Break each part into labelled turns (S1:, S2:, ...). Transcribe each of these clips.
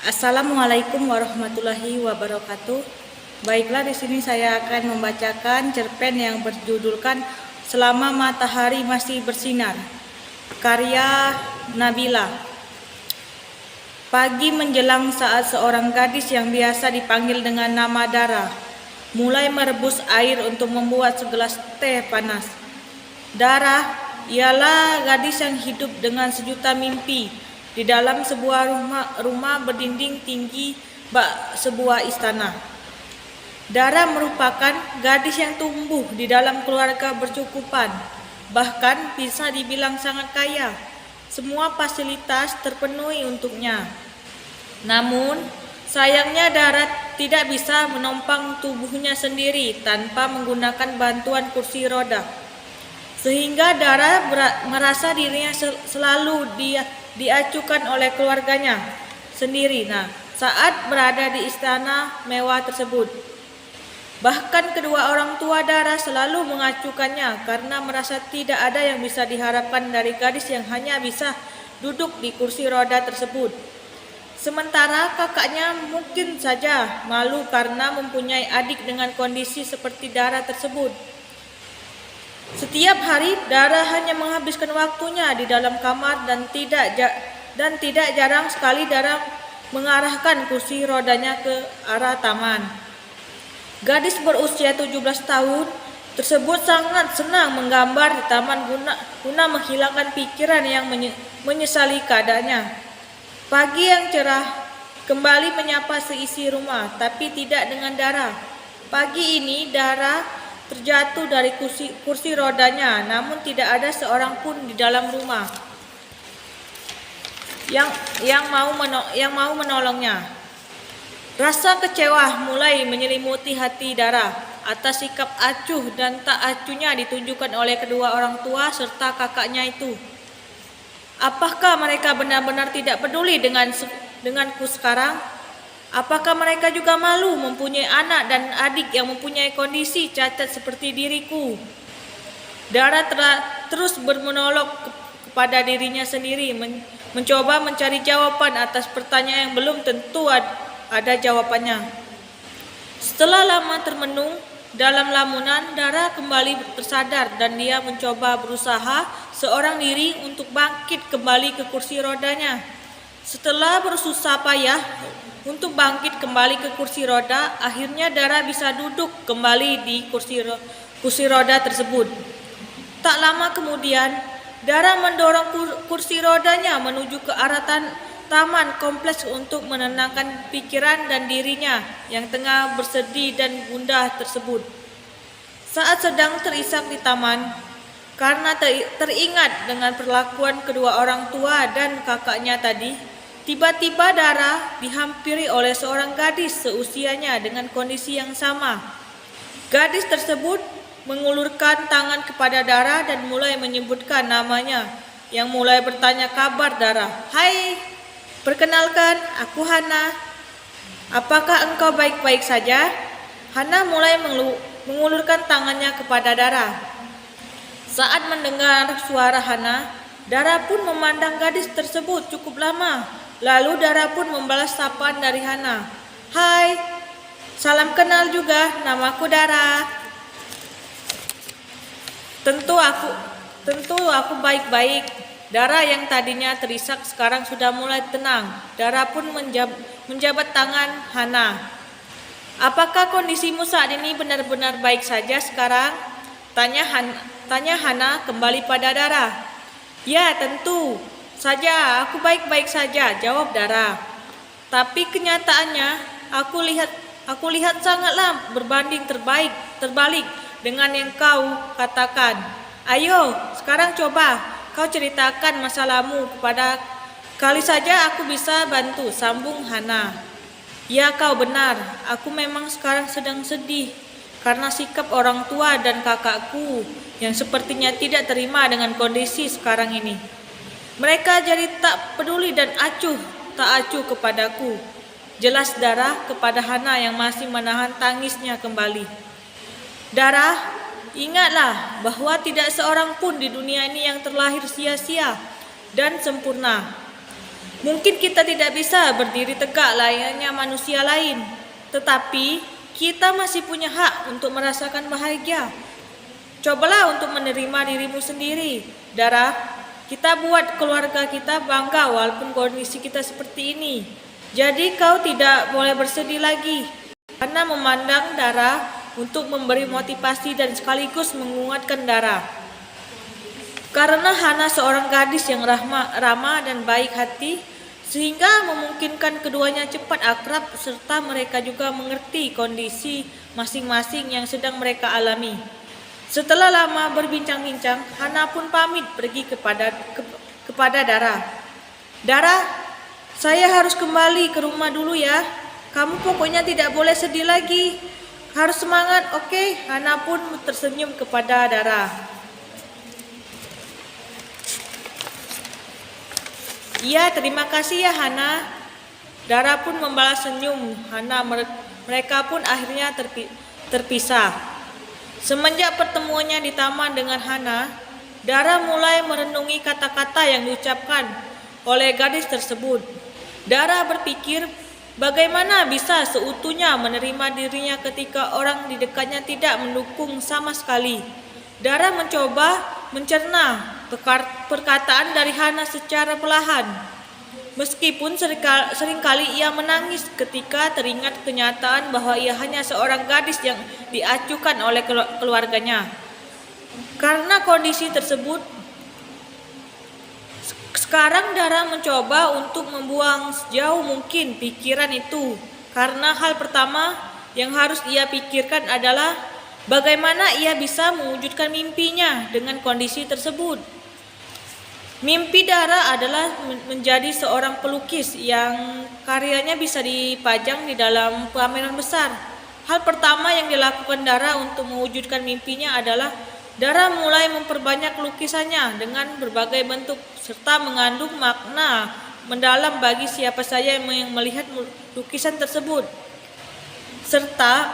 S1: Assalamualaikum warahmatullahi wabarakatuh. Baiklah, di sini saya akan membacakan cerpen yang berjudulkan Selama Matahari Masih Bersinar, karya Nabila. Pagi menjelang saat seorang gadis yang biasa dipanggil dengan nama Dara mulai merebus air untuk membuat segelas teh panas. Dara ialah gadis yang hidup dengan sejuta mimpi di dalam sebuah rumah berdinding tinggi bak sebuah istana. Dara merupakan gadis yang tumbuh di dalam keluarga bercukupan, bahkan bisa dibilang sangat kaya. Semua fasilitas terpenuhi untuknya. Namun, sayangnya Dara tidak bisa menopang tubuhnya sendiri tanpa menggunakan bantuan kursi roda. Sehingga Dara merasa dirinya selalu diacukan oleh keluarganya sendiri. Saat berada di istana mewah tersebut, bahkan kedua orang tua Dara selalu mengacukannya karena merasa tidak ada yang bisa diharapkan dari gadis yang hanya bisa duduk di kursi roda tersebut. Sementara kakaknya mungkin saja malu karena mempunyai adik dengan kondisi seperti Dara tersebut. Setiap hari Dara hanya menghabiskan waktunya di dalam kamar dan tidak jarang sekali Dara mengarahkan kursi rodanya ke arah taman. Gadis berusia 17 tahun tersebut sangat senang menggambar di taman guna menghilangkan pikiran yang menyesali keadaannya. Pagi yang cerah kembali menyapa seisi rumah, tapi tidak dengan Dara. Pagi ini Dara terjatuh dari kursi rodanya, namun tidak ada seorang pun di dalam rumah yang mau menolongnya. Rasa kecewa mulai menyelimuti hati Dara atas sikap acuh dan tak acuhnya ditunjukkan oleh kedua orang tua serta kakaknya itu. Apakah mereka benar-benar tidak peduli denganku sekarang? Apakah mereka juga malu mempunyai anak dan adik yang mempunyai kondisi cacat seperti diriku? Dara terus bermonolog kepada dirinya sendiri, mencoba mencari jawaban atas pertanyaan yang belum tentu ada jawabannya. Setelah lama termenung dalam lamunan, Dara kembali tersadar dan dia mencoba berusaha seorang diri untuk bangkit kembali ke kursi rodanya. Setelah bersusah payah untuk bangkit kembali ke kursi roda, akhirnya Dara bisa duduk kembali di kursi roda tersebut. Tak lama kemudian, Dara mendorong kursi rodanya menuju ke arah taman kompleks untuk menenangkan pikiran dan dirinya yang tengah bersedih dan gundah tersebut. Saat sedang terisak di taman, karena teringat dengan perlakuan kedua orang tua dan kakaknya tadi, tiba-tiba Dara dihampiri oleh seorang gadis seusianya dengan kondisi yang sama. Gadis tersebut mengulurkan tangan kepada Dara dan mulai menyebutkan namanya, yang mulai bertanya kabar Dara. "Hai, perkenalkan, aku Hana. Apakah engkau baik-baik saja?" Hana mulai mengulurkan tangannya kepada Dara. Saat mendengar suara Hana, Dara pun memandang gadis tersebut cukup lama. Lalu Dara pun membalas sapaan dari Hana. "Hai, salam kenal juga, namaku Dara. Tentu aku baik-baik." Dara yang tadinya terisak sekarang sudah mulai tenang. Dara pun menjabat tangan Hana. "Apakah kondisimu saat ini benar-benar baik saja sekarang?" Tanya Hana kembali pada Dara. "Ya, tentu saja aku baik-baik saja," jawab Dara. "Tapi kenyataannya aku lihat sangatlah berbanding terbalik dengan yang kau katakan. Ayo, sekarang coba kau ceritakan masalahmu kepada kali saja aku bisa bantu," sambung Hana. "Ya, kau benar. Aku memang sekarang sedang sedih karena sikap orang tua dan kakakku yang sepertinya tidak terima dengan kondisi sekarang ini. Mereka jadi tak peduli dan tak acuh kepadaku," jelas Dara kepada Hana yang masih menahan tangisnya kembali. "Dara, ingatlah bahwa tidak seorang pun di dunia ini yang terlahir sia-sia dan sempurna. Mungkin kita tidak bisa berdiri tegak layaknya manusia lain, tetapi kita masih punya hak untuk merasakan bahagia. Cobalah untuk menerima dirimu sendiri, Dara. Kita buat keluarga kita bangga walaupun kondisi kita seperti ini. Jadi kau tidak boleh bersedih lagi. Karena memandang Dara untuk memberi motivasi dan sekaligus menguatkan Dara. Karena Hana seorang gadis yang ramah dan baik hati, sehingga memungkinkan keduanya cepat akrab serta mereka juga mengerti kondisi masing-masing yang sedang mereka alami. Setelah lama berbincang-bincang, Hana pun pamit pergi kepada Dara. Dara, saya harus kembali ke rumah dulu ya. Kamu pokoknya tidak boleh sedih lagi. Harus semangat, oke? Hana pun tersenyum kepada Dara. Iya, terima kasih ya Hana. Dara pun membalas senyum. Mereka pun akhirnya terpisah. Semenjak pertemuannya di taman dengan Hana, Dara mulai merenungi kata-kata yang diucapkan oleh gadis tersebut. Dara berpikir bagaimana bisa seutuhnya menerima dirinya ketika orang di dekatnya tidak mendukung sama sekali. Dara mencoba mencerna perkataan dari Hana secara perlahan. Meskipun seringkali ia menangis ketika teringat kenyataan bahwa ia hanya seorang gadis yang diacuhkan oleh keluarganya. Karena kondisi tersebut, sekarang Dara mencoba untuk membuang sejauh mungkin pikiran itu. Karena hal pertama yang harus ia pikirkan adalah bagaimana ia bisa mewujudkan mimpinya dengan kondisi tersebut. Mimpi Dara adalah menjadi seorang pelukis yang karyanya bisa dipajang di dalam pameran besar. Hal pertama yang dilakukan Dara untuk mewujudkan mimpinya adalah Dara mulai memperbanyak lukisannya dengan berbagai bentuk serta mengandung makna mendalam bagi siapa saja yang melihat lukisan tersebut. Serta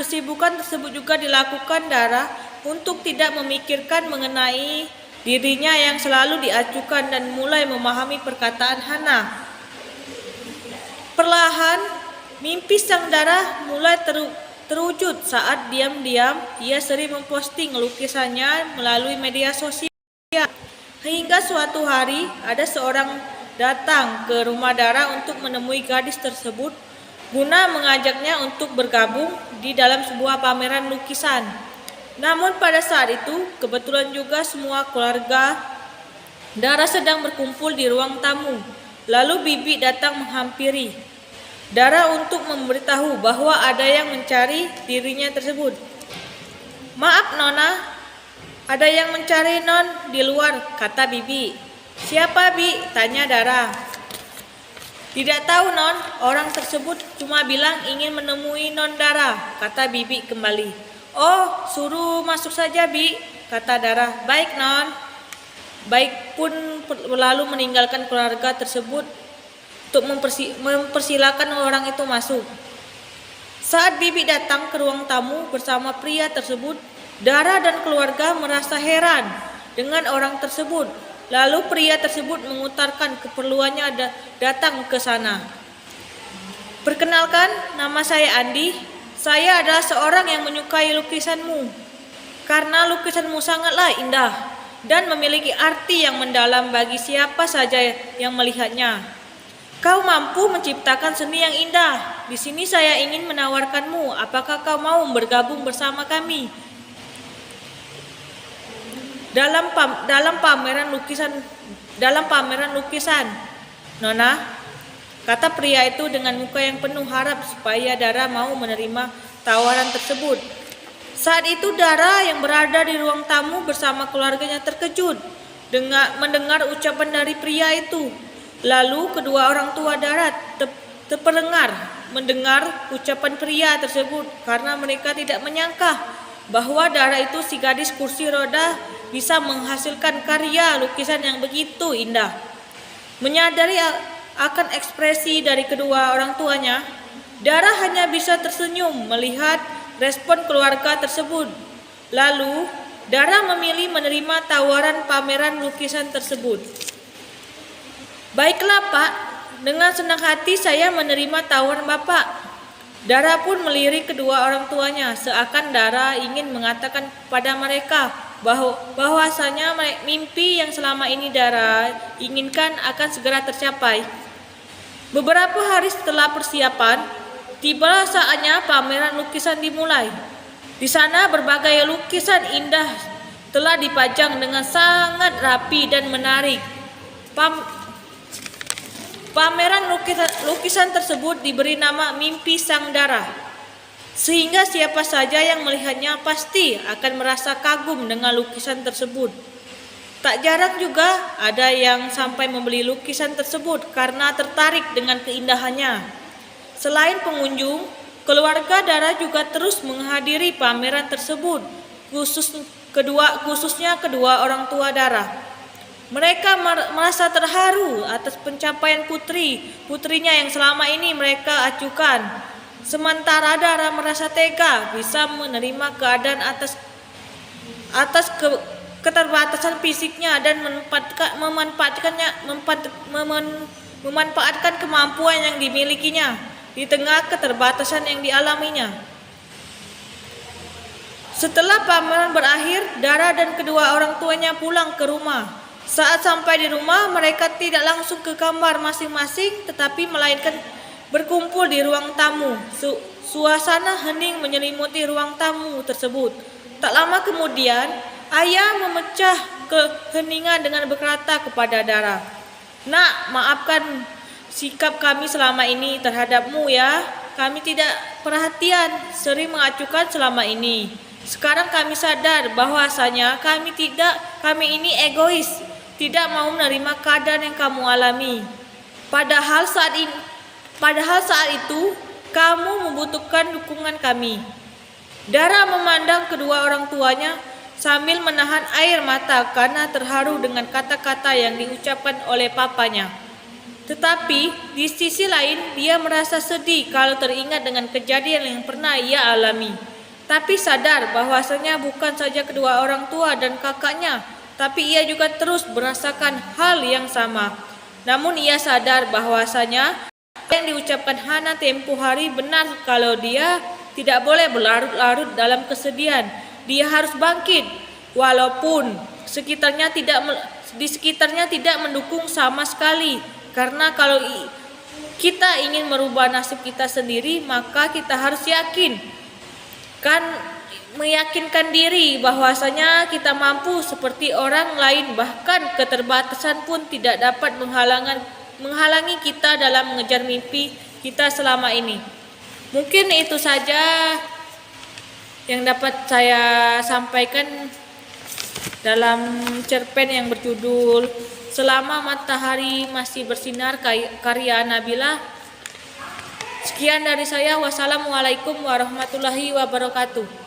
S1: kesibukan tersebut juga dilakukan Dara untuk tidak memikirkan mengenai dirinya yang selalu diacuhkan dan mulai memahami perkataan Hana. Perlahan, mimpi sang Dara mulai terwujud saat diam-diam ia sering memposting lukisannya melalui media sosial. Hingga suatu hari ada seorang datang ke rumah Dara untuk menemui gadis tersebut guna mengajaknya untuk bergabung di dalam sebuah pameran lukisan. Namun pada saat itu kebetulan juga semua keluarga Dara sedang berkumpul di ruang tamu. Lalu Bibi datang menghampiri Dara untuk memberitahu bahwa ada yang mencari dirinya tersebut. Maaf Nona, ada yang mencari Non di luar, kata Bibi. Siapa Bi? Tanya Dara. Tidak tahu Non, orang tersebut cuma bilang ingin menemui Non Dara, kata Bibi kembali. Oh, suruh masuk saja Bi, kata Dara. Baik Non. Baik pun lalu meninggalkan keluarga tersebut untuk mempersilakan orang itu masuk. Saat Bibi datang ke ruang tamu bersama pria tersebut, Dara dan keluarga merasa heran dengan orang tersebut. Lalu pria tersebut mengutarakan keperluannya datang ke sana. Perkenalkan, nama saya Andi. Saya adalah seorang yang menyukai lukisanmu. Karena lukisanmu sangatlah indah dan memiliki arti yang mendalam bagi siapa saja yang melihatnya. Kau mampu menciptakan seni yang indah. Di sini saya ingin menawarkanmu, apakah kau mau bergabung bersama kami dalam pameran lukisan, Nona, kata pria itu dengan muka yang penuh harap supaya Dara mau menerima tawaran tersebut. Saat itu Dara yang berada di ruang tamu bersama keluarganya terkejut mendengar ucapan dari pria itu. Lalu kedua orang tua Dara terperengar mendengar ucapan pria tersebut karena mereka tidak menyangka bahwa Dara itu si gadis kursi roda bisa menghasilkan karya lukisan yang begitu indah. Menyadari akan ekspresi dari kedua orang tuanya, Dara hanya bisa tersenyum melihat respon keluarga tersebut. Lalu Dara memilih menerima tawaran pameran lukisan tersebut. Baiklah Pak, dengan senang hati saya menerima tawaran Bapak. Dara pun melirik kedua orang tuanya, seakan Dara ingin mengatakan kepada mereka bahwasanya mimpi yang selama ini Dara inginkan akan segera tercapai. Beberapa hari setelah persiapan, tibalah saatnya pameran lukisan dimulai. Di sana berbagai lukisan indah telah dipajang dengan sangat rapi dan menarik. Pameran lukisan tersebut diberi nama Mimpi Sang Dara, sehingga siapa saja yang melihatnya pasti akan merasa kagum dengan lukisan tersebut. Tak jarang juga ada yang sampai membeli lukisan tersebut karena tertarik dengan keindahannya. Selain pengunjung, keluarga Dara juga terus menghadiri pameran tersebut, khususnya kedua orang tua Dara. Mereka merasa terharu atas pencapaian putrinya yang selama ini mereka acuhkan. Sementara Dara merasa tega bisa menerima keadaan atas keterbatasan fisiknya dan memanfaatkan kemampuan yang dimilikinya di tengah keterbatasan yang dialaminya. Setelah pameran berakhir, Dara dan kedua orang tuanya pulang ke rumah. Saat sampai di rumah, mereka tidak langsung ke kamar masing-masing, tetapi melainkan berkumpul di ruang tamu. Suasana hening menyelimuti ruang tamu tersebut. Tak lama kemudian, ayah memecah keheningan dengan berkata kepada Dara, "Nak, maafkan sikap kami selama ini terhadapmu ya. Kami tidak perhatian, sering mengacuhkan selama ini. Sekarang kami sadar bahwasanya kami ini egois, tidak mau menerima keadaan yang kamu alami. Padahal saat itu kamu membutuhkan dukungan kami." Dara memandang kedua orang tuanya sambil menahan air mata karena terharu dengan kata-kata yang diucapkan oleh papanya. Tetapi di sisi lain dia merasa sedih kalau teringat dengan kejadian yang pernah ia alami. Tapi sadar bahwasanya bukan saja kedua orang tua dan kakaknya, tapi ia juga terus merasakan hal yang sama. Namun ia sadar bahwasanya yang diucapkan Hana tempo hari benar kalau dia tidak boleh berlarut-larut dalam kesedihan. Dia harus bangkit walaupun di sekitarnya tidak mendukung sama sekali. Karena kalau kita ingin merubah nasib kita sendiri, maka kita harus meyakinkan diri bahwasanya kita mampu seperti orang lain, bahkan keterbatasan pun tidak dapat menghalangi kita dalam mengejar mimpi kita selama ini. Mungkin itu saja yang dapat saya sampaikan dalam cerpen yang berjudul Selama Matahari Masih Bersinar karya Nabila. Sekian dari saya. Wassalamualaikum warahmatullahi wabarakatuh.